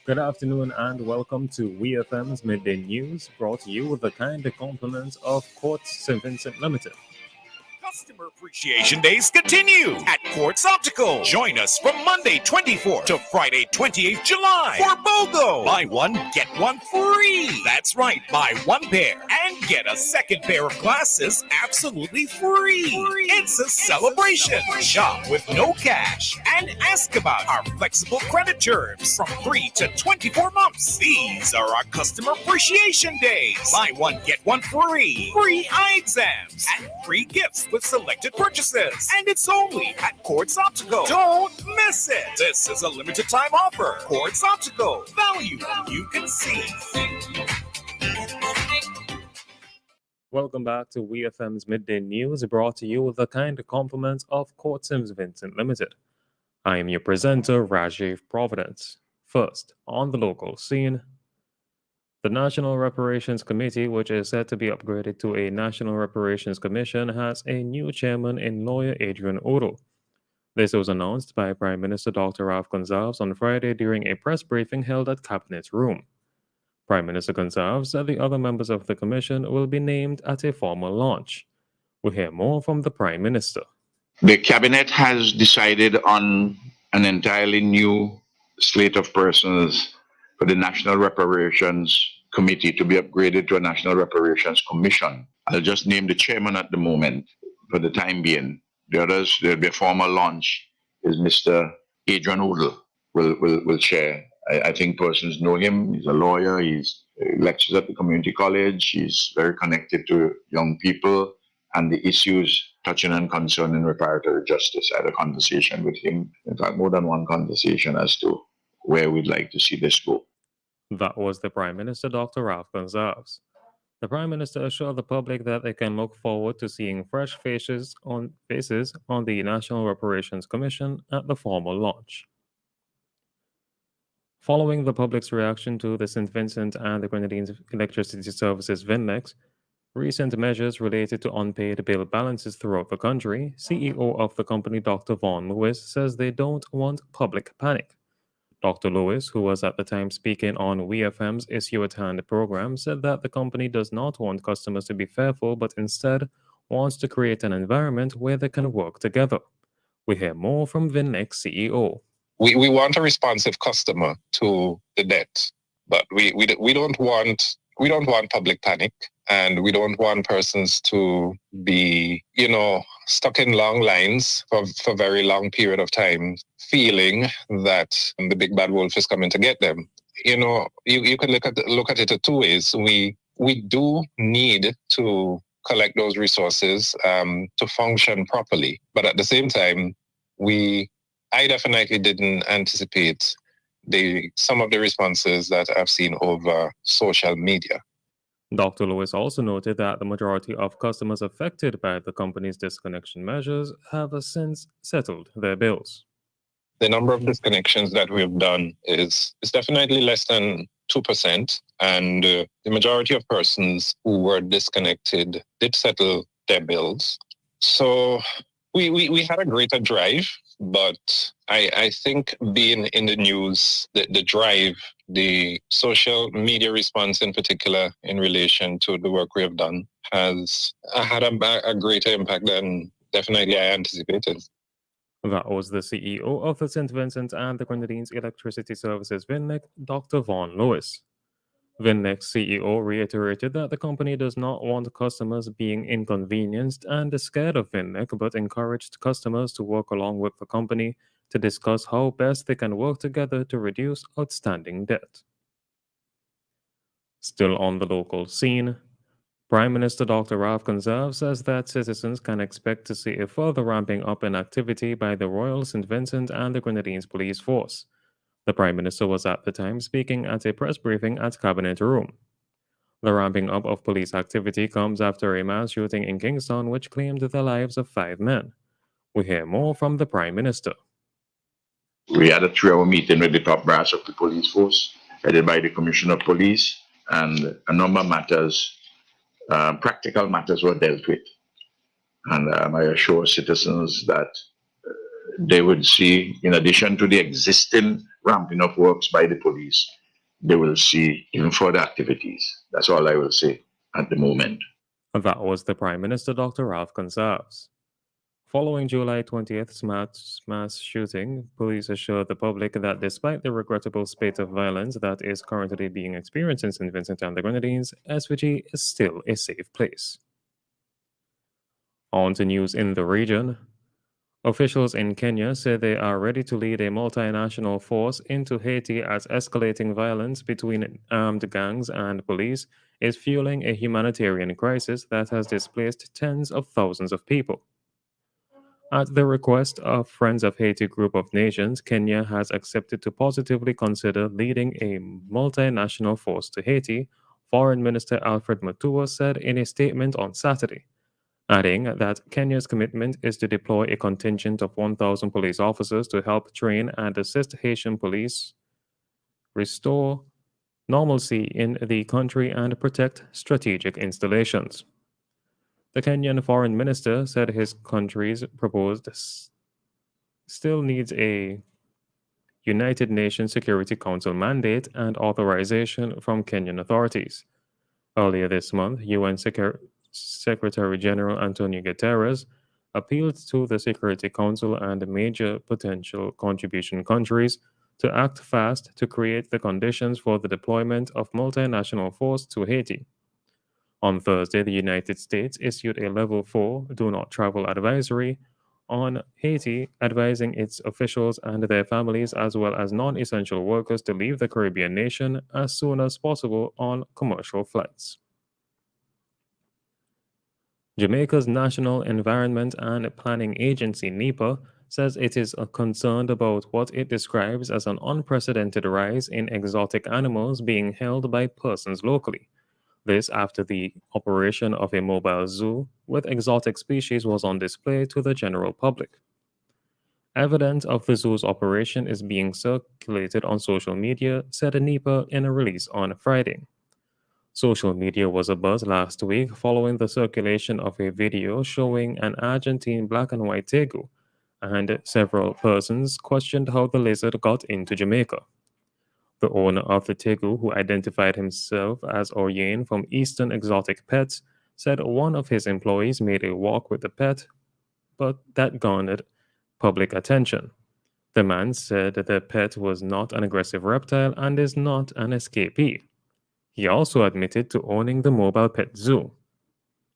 Good afternoon and welcome to WEFM's Midday News, brought to you with the kind compliments of Quartz St. Vincent Limited. Customer Appreciation Days continue at Quartz Optical. Join us from Monday 24th to Friday 28th July for BOGO. Buy one, get one free. That's right, buy one pair and get a second pair of glasses absolutely free. It's a celebration. Shop with no cash and ask about our flexible credit terms from 3 to 24 months. These are our Customer Appreciation Days. Buy one, get one free. Free eye exams and free gifts with selected purchases, and it's only at Quartz Optical. Don't miss it. This is a limited time offer. Quartz Optical. Value you can see. Welcome back to WEFM's Midday News, brought to you with the kind compliments of Quartz St. Vincent Limited. I am your presenter, Rajiv Providence. First, on the local scene, the National Reparations Committee, which is set to be upgraded to a National Reparations Commission, has a new chairman in lawyer Adrian Odle. This was announced by Prime Minister Dr. Ralph Gonsalves on Friday during a press briefing held at Cabinet Room. Prime Minister Gonsalves said the other members of the commission will be named at a formal launch. We'll hear more from the Prime Minister. The Cabinet has decided on an entirely new slate of persons for the National Reparations Committee to be upgraded to a National Reparations Commission. I'll just name the chairman at the moment for the time being. The others, there'll be a formal launch, is Mr. Adrian Odle will chair. I think persons know him. He's a lawyer. He lectures at the community college. He's very connected to young people and the issues touching and concerning reparatory justice. I had a conversation with him, in fact, more than one conversation as to where we'd like to see this go. That was the Prime Minister, Dr. Ralph Gonsalves. The Prime Minister assured the public that they can look forward to seeing fresh faces on the National Reparations Commission at the formal launch. Following the public's reaction to the St. Vincent and the Grenadines Electricity Services VINLEX, recent measures related to unpaid bill balances throughout the country, CEO of the company, Dr. Vaughan Lewis, says they don't want public panic. Dr. Lewis, who was at the time speaking on WEFM's Issue at Hand program, said that the company does not want customers to be fearful, but instead wants to create an environment where they can work together. We hear more from VINLEX CEO. We want a responsive customer to the debt, but we don't want public panic, and we don't want persons to be, stuck in long lines for a very long period of time, feeling that the big bad wolf is coming to get them. You can look at it two ways. We do need to collect those resources to function properly, but at the same time, I definitely didn't anticipate some of the responses that I've seen over social media. Dr. Lewis also noted that the majority of customers affected by the company's disconnection measures have since settled their bills. The number of disconnections that we've done is definitely less than 2%, and the majority of persons who were disconnected did settle their bills. So we had a greater drive, but I think being in the news, the drive, the social media response in particular in relation to the work we have done has had a greater impact than definitely I anticipated. That was the CEO of the St. Vincent and the Grenadines Electricity Services VINLEX, Dr. Vaughan Lewis. VINLEX CEO reiterated that the company does not want customers being inconvenienced and is scared of VINLEX, but encouraged customers to work along with the company to discuss how best they can work together to reduce outstanding debt. Still on the local scene, Prime Minister Dr. Ralph Gonsalves says that citizens can expect to see a further ramping up in activity by the Royal St. Vincent and the Grenadines Police Force. The Prime Minister was at the time speaking at a press briefing at Cabinet Room. The ramping up of police activity comes after a mass shooting in Kingston which claimed the lives of 5 men. We hear more from the Prime Minister. We had a 3-hour meeting with the top brass of the police force, headed by the Commissioner of Police, and a number of matters, practical matters were dealt with. And I assure citizens that they would see, in addition to the existing ramping up works by the police, they will see even further activities. That's all I will say at the moment. That was the Prime Minister, Dr. Ralph Gonsalves. Following July 20th mass shooting, police assured the public that despite the regrettable spate of violence that is currently being experienced in St. Vincent and the Grenadines, SVG is still a safe place. On to news in the region. Officials in Kenya say they are ready to lead a multinational force into Haiti as escalating violence between armed gangs and police is fueling a humanitarian crisis that has displaced tens of thousands of people. At the request of Friends of Haiti group of nations, Kenya has accepted to positively consider leading a multinational force to Haiti, Foreign Minister Alfred Mutua said in a statement on Saturday, adding that Kenya's commitment is to deploy a contingent of 1,000 police officers to help train and assist Haitian police restore normalcy in the country and protect strategic installations. The Kenyan foreign minister said his country's proposed still needs a United Nations Security Council mandate and authorization from Kenyan authorities. Earlier this month, UN Secretary General Antonio Guterres appealed to the Security Council and major potential contribution countries to act fast to create the conditions for the deployment of multinational force to Haiti. On Thursday, the United States issued a level 4 do not travel advisory on Haiti, advising its officials and their families as well as non essential workers to leave the Caribbean nation as soon as possible on commercial flights. Jamaica's National Environment and Planning Agency, NEPA, says it is concerned about what it describes as an unprecedented rise in exotic animals being held by persons locally. This after the operation of a mobile zoo with exotic species was on display to the general public. Evidence of the zoo's operation is being circulated on social media, said NEPA in a release on Friday. Social media was abuzz last week following the circulation of a video showing an Argentine black and white tegu, and several persons questioned how the lizard got into Jamaica. The owner of the tegu, who identified himself as Oriane from Eastern Exotic Pets, said one of his employees made a walk with the pet, but that garnered public attention. The man said that the pet was not an aggressive reptile and is not an escapee. He also admitted to owning the mobile pet zoo.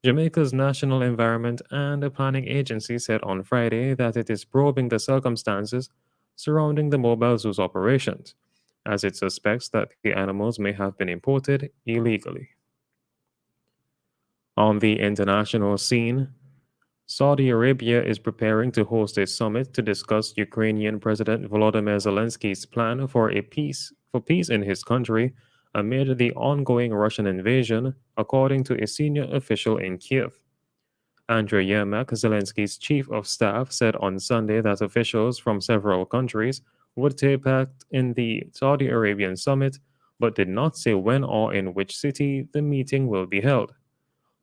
Jamaica's National Environment and Planning Agency said on Friday that it is probing the circumstances surrounding the mobile zoo's operations, as it suspects that the animals may have been imported illegally. On the international scene, Saudi Arabia is preparing to host a summit to discuss Ukrainian President Volodymyr Zelensky's plan for peace in his country amid the ongoing Russian invasion, according to a senior official in Kiev. Andriy Yermak, Zelensky's chief of staff, said on Sunday that officials from several countries would take part in the Saudi Arabian summit, but did not say when or in which city the meeting will be held.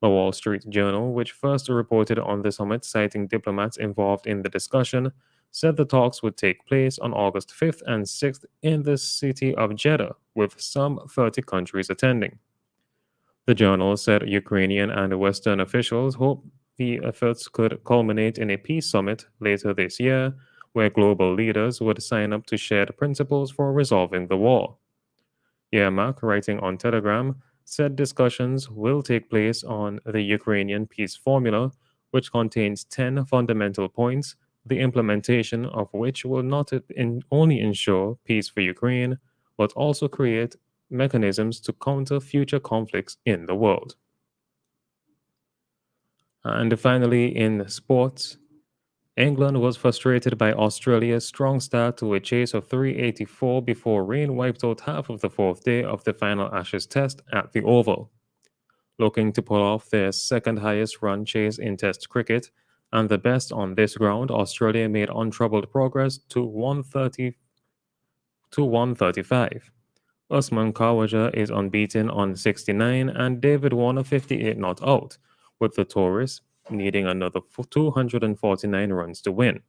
The Wall Street Journal, which first reported on the summit citing diplomats involved in the discussion, said the talks would take place on August 5th and 6th in the city of Jeddah, with some 30 countries attending. The journal said Ukrainian and Western officials hope the efforts could culminate in a peace summit later this year, where global leaders would sign up to shared principles for resolving the war. Yermak, writing on Telegram, said discussions will take place on the Ukrainian peace formula, which contains 10 fundamental points, the implementation of which will not only ensure peace for Ukraine, but also create mechanisms to counter future conflicts in the world. And finally, in sports, England was frustrated by Australia's strong start to a chase of 384 before rain wiped out half of the fourth day of the final Ashes Test at the Oval. Looking to pull off their second highest run chase in Test cricket and the best on this ground, Australia made untroubled progress to 130 to 135. Usman Khawaja is unbeaten on 69 and David Warner 58 not out, with the tourists needing another 249 runs to win.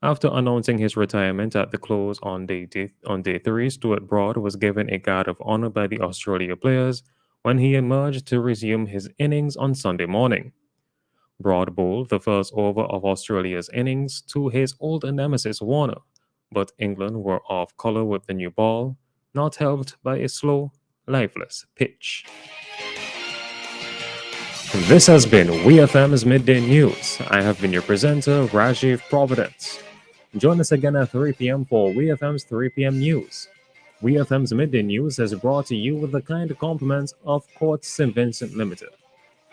After announcing his retirement at the close on day 3, Stuart Broad was given a guard of honor by the Australia players when he emerged to resume his innings on Sunday morning. Broad bowled the first over of Australia's innings to his old nemesis Warner, but England were off colour with the new ball, not helped by a slow, lifeless pitch. This has been WEFM's Midday News. I have been your presenter, Rajiv Providence. Join us again at 3 p.m. for WEFM's 3 p.m. News. WEFM's Midday News is brought to you with the kind compliments of Court St. Vincent Limited.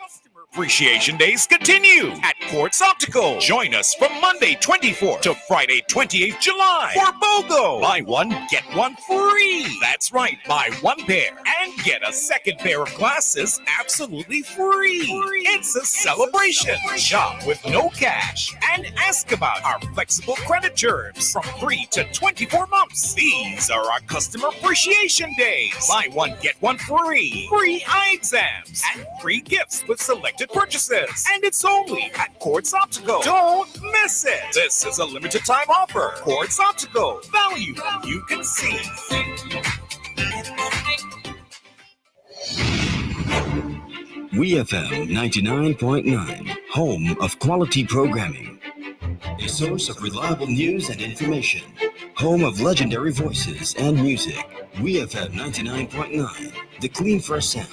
Customer Appreciation Days continue at Quartz Optical. Join us from Monday 24th to Friday 28th July for BOGO. Buy one, get one free. That's right, buy one pair and get a second pair of glasses absolutely free. It's a celebration. Shop with no cash and ask about our flexible credit terms from 3 to 24 months. These are our Customer Appreciation Days. Buy one, get one free. Free eye exams and free gifts with selected purchases. And it's only at Quartz Optical. Don't miss it. This is a limited time offer. Quartz Optical. Value you can see. WEFM 99.9, home of quality programming. A source of reliable news and information. Home of legendary voices and music. WEFM 99.9, the clean first sound.